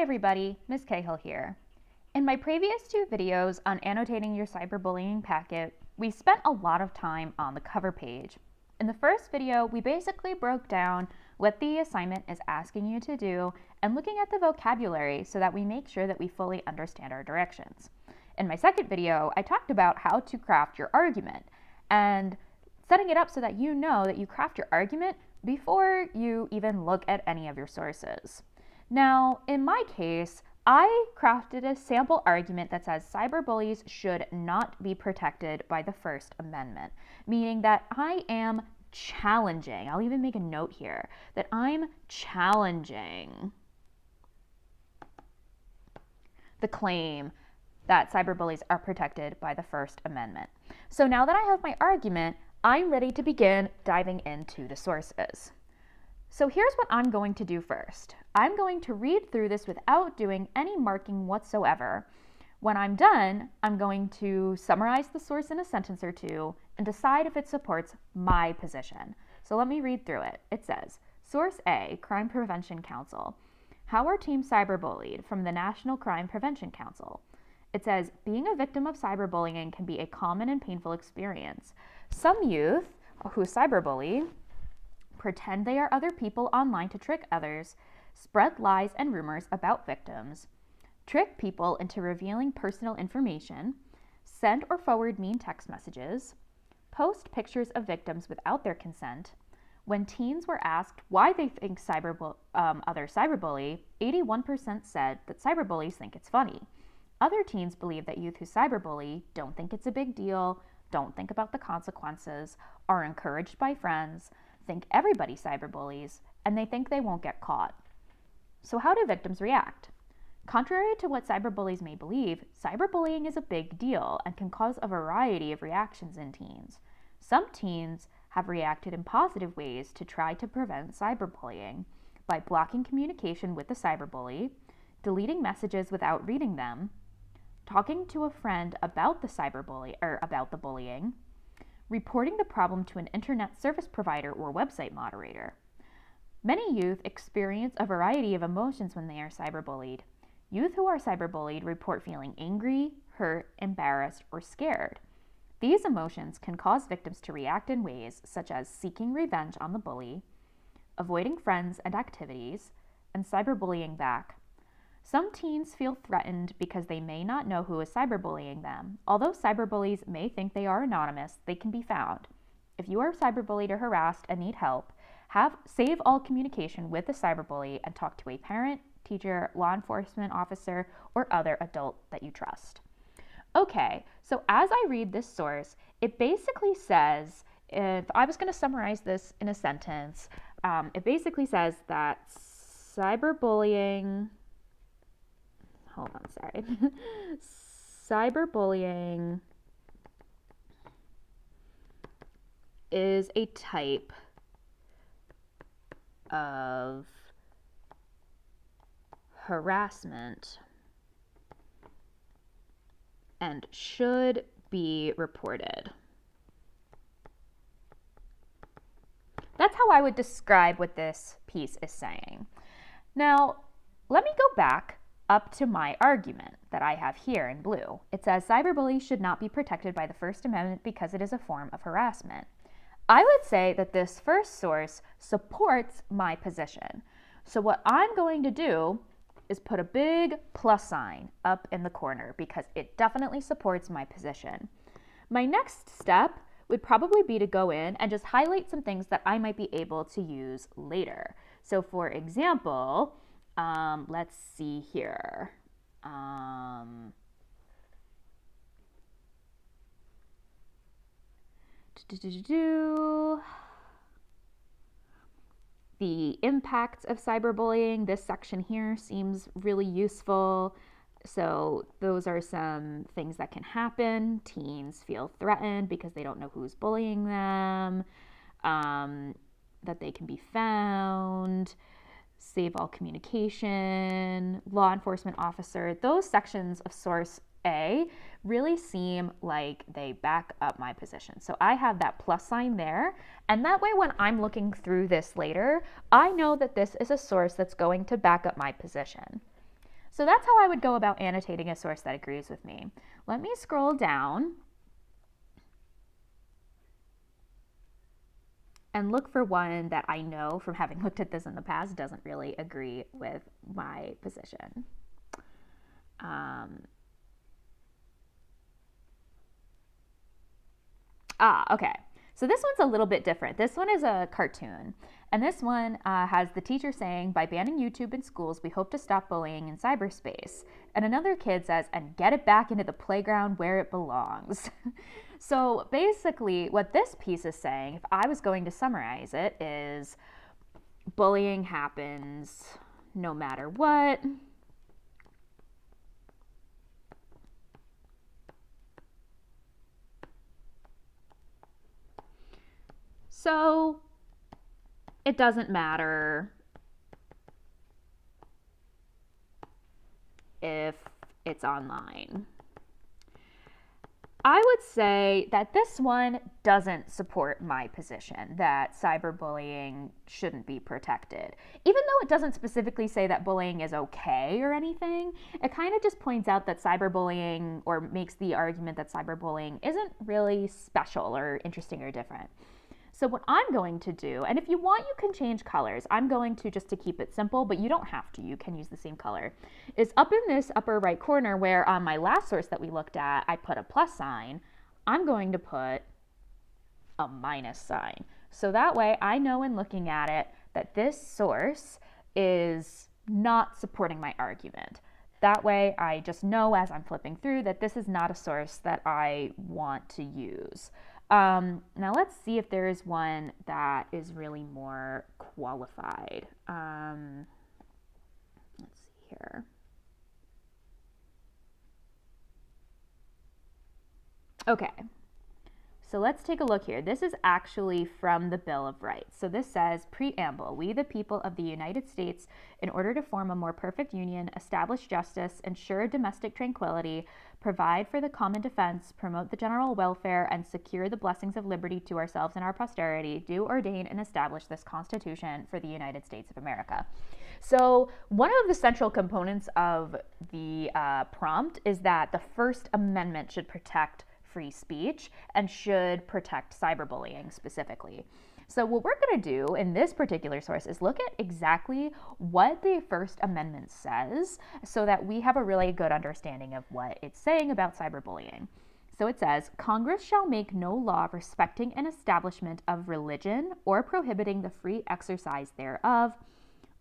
everybody, Ms. Cahill here. In my previous two videos on annotating your cyberbullying packet, we spent a lot of time on the cover page. In the first video, we basically broke down what the assignment is asking you to do and looking at the vocabulary so that we make sure that we fully understand our directions. In my second video, I talked about how to craft your argument and setting it up so that you know that you craft your argument before you even look at any of your sources. Now, in my case, I crafted a sample argument that says cyberbullies should not be protected by the First Amendment, meaning that I am challenging, I'll even make a note here, that I'm challenging the claim that cyberbullies are protected by the First Amendment. So now that I have my argument, I'm ready to begin diving into the sources. So here's what I'm going to do first. I'm going to read through this without doing any marking whatsoever. When I'm done, I'm going to summarize the source in a sentence or two and decide if it supports my position. So let me read through it. It says, Source A, Crime Prevention Council. How are teens cyberbullied? From the National Crime Prevention Council. It says, being a victim of cyberbullying can be a common and painful experience. Some youth who cyberbully pretend they are other people online to trick others, spread lies and rumors about victims, trick people into revealing personal information, send or forward mean text messages, post pictures of victims without their consent. When teens were asked why they think others cyberbully, 81% said that cyberbullies think it's funny. Other teens believe that youth who cyberbully don't think it's a big deal, don't think about the consequences, are encouraged by friends, think everybody cyberbullies, and they think they won't get caught. So how do victims react? Contrary to what cyberbullies may believe, cyberbullying is a big deal and can cause a variety of reactions in teens. Some teens have reacted in positive ways to try to prevent cyberbullying by blocking communication with the cyberbully, deleting messages without reading them, talking to a friend about the bullying, reporting the problem to an internet service provider or website moderator. Many youth experience a variety of emotions when they are cyberbullied. Youth who are cyberbullied report feeling angry, hurt, embarrassed, or scared. These emotions can cause victims to react in ways such as seeking revenge on the bully, avoiding friends and activities, and cyberbullying back. Some teens feel threatened because they may not know who is cyberbullying them. Although cyberbullies may think they are anonymous, they can be found. If you are cyberbullied or harassed and need help, save all communication with the cyberbully and talk to a parent, teacher, law enforcement officer, or other adult that you trust. Okay, so as I read this source, it basically says, if I was going to summarize this in a sentence, it basically says that cyberbullying is a type of harassment and should be reported. That's how I would describe what this piece is saying. Now, let me go back up to my argument that I have here in blue. It says cyberbullies should not be protected by the First Amendment because it is a form of harassment. I would say that this first source supports my position. So what I'm going to do is put a big plus sign up in the corner because it definitely supports my position. My next step would probably be to go in and just highlight some things that I might be able to use later. So for example, let's see here. The impacts of cyberbullying, this section here seems really useful. So those are some things that can happen. Teens feel threatened because they don't know who's bullying them, that they can be found, save all communication, law enforcement officer. Those sections of source A really seem like they back up my position. So I have that plus sign there. And that way, when I'm looking through this later, I know that this is a source that's going to back up my position. So that's how I would go about annotating a source that agrees with me. Let me scroll down and look for one that I know from having looked at this in the past doesn't really agree with my position. Okay. So this one's a little bit different. This one is a cartoon. And this one has the teacher saying, by banning YouTube in schools, we hope to stop bullying in cyberspace. And another kid says, and get it back into the playground where it belongs. So basically, what this piece is saying, if I was going to summarize it, is bullying happens no matter what. So it doesn't matter if it's online. I would say that this one doesn't support my position that cyberbullying shouldn't be protected. Even though it doesn't specifically say that bullying is okay or anything, it kind of just points out that cyberbullying, or makes the argument that cyberbullying isn't really special or interesting or different. So what I'm going to do, and if you want, you can change colors. I'm going to, just to keep it simple, but you don't have to, you can use the same color, is up in this upper right corner where on my last source that we looked at, I put a plus sign, I'm going to put a minus sign. So that way I know in looking at it that this source is not supporting my argument. That way I just know as I'm flipping through that this is not a source that I want to use. Now let's see if there is one that is really more qualified. Let's see here. Okay, so let's take a look here. This is actually from the Bill of Rights. So this says, preamble, we the people of the United States, in order to form a more perfect union, establish justice, ensure domestic tranquility, provide for the common defense, promote the general welfare, and secure the blessings of liberty to ourselves and our posterity, do ordain and establish this Constitution for the United States of America. So one of the central components of the prompt is that the First Amendment should protect free speech and should protect cyberbullying specifically. So what we're going to do in this particular source is look at exactly what the First Amendment says so that we have a really good understanding of what it's saying about cyberbullying. So it says, Congress shall make no law respecting an establishment of religion or prohibiting the free exercise thereof,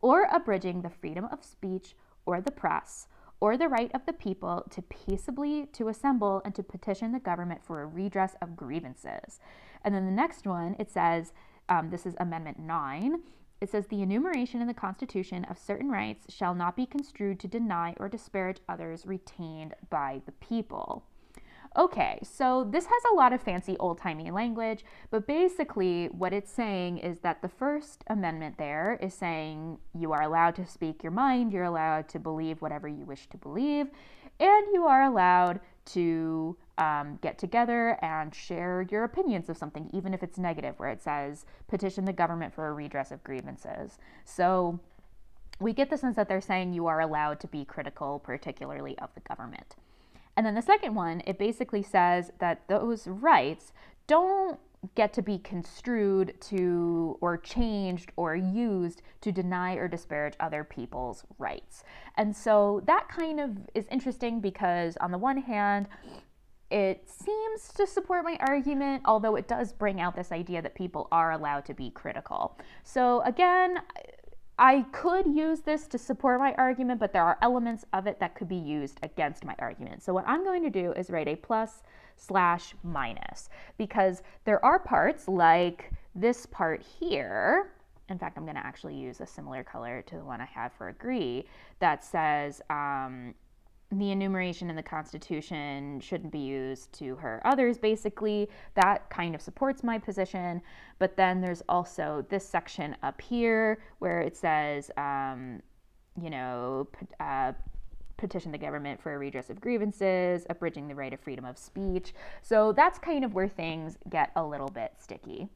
or abridging the freedom of speech or the press, or the right of the people to peaceably to assemble and to petition the government for a redress of grievances. And then the next one, it says, this is Amendment 9, it says, the enumeration in the Constitution of certain rights shall not be construed to deny or disparage others retained by the people. Okay, so this has a lot of fancy old-timey language, but basically what it's saying is that the First Amendment there is saying you are allowed to speak your mind, you're allowed to believe whatever you wish to believe, and you are allowed to get together and share your opinions of something, even if it's negative, where it says petition the government for a redress of grievances. So we get the sense that they're saying you are allowed to be critical, particularly of the government. And then the second one, it basically says that those rights don't get to be construed to or changed or used to deny or disparage other people's rights. And so that kind of is interesting because on the one hand, it seems to support my argument, although it does bring out this idea that people are allowed to be critical. So again, I could use this to support my argument, but there are elements of it that could be used against my argument. So what I'm going to do is write a plus/minus, because there are parts like this part here. In fact, I'm going to actually use a similar color to the one I have for agree that says the enumeration in the Constitution shouldn't be used to hurt others, basically. That kind of supports my position. But then there's also this section up here where it says, petition the government for a redress of grievances, abridging the right of freedom of speech. So that's kind of where things get a little bit sticky.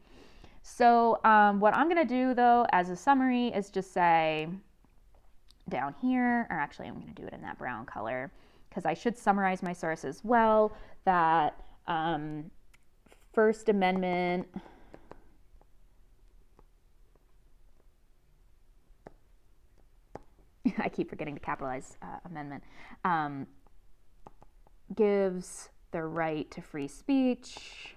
So what I'm going to do, though, as a summary is just say, down here, or actually I'm going to do it in that brown color because I should summarize my source as well, that First Amendment I keep forgetting to capitalize amendment, gives the right to free speech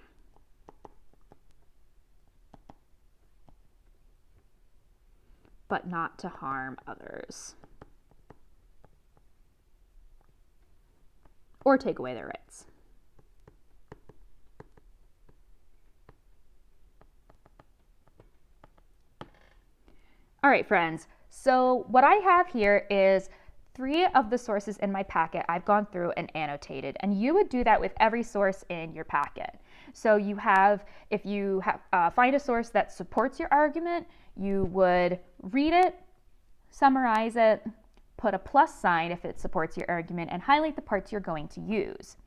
but not to harm others or take away their rights. All right, friends. So what I have here is 3 of the sources in my packet I've gone through and annotated, and you would do that with every source in your packet. So you have, if you find a source that supports your argument, you would read it, summarize it, put a plus sign if it supports your argument, and highlight the parts you're going to use.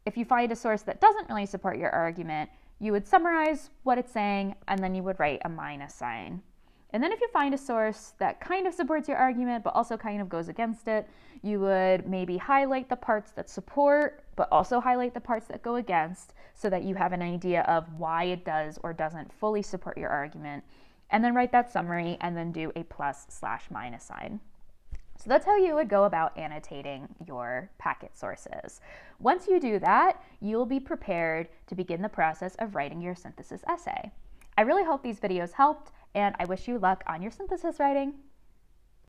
If you find a source that doesn't really support your argument, you would summarize what it's saying, and then you would write a minus sign. And then if you find a source that kind of supports your argument but also kind of goes against it, you would maybe highlight the parts that support but also highlight the parts that go against so that you have an idea of why it does or doesn't fully support your argument, and then write that summary and then do a plus/minus sign. So that's how you would go about annotating your packet sources. Once you do that, you'll be prepared to begin the process of writing your synthesis essay. I really hope these videos helped, and I wish you luck on your synthesis writing.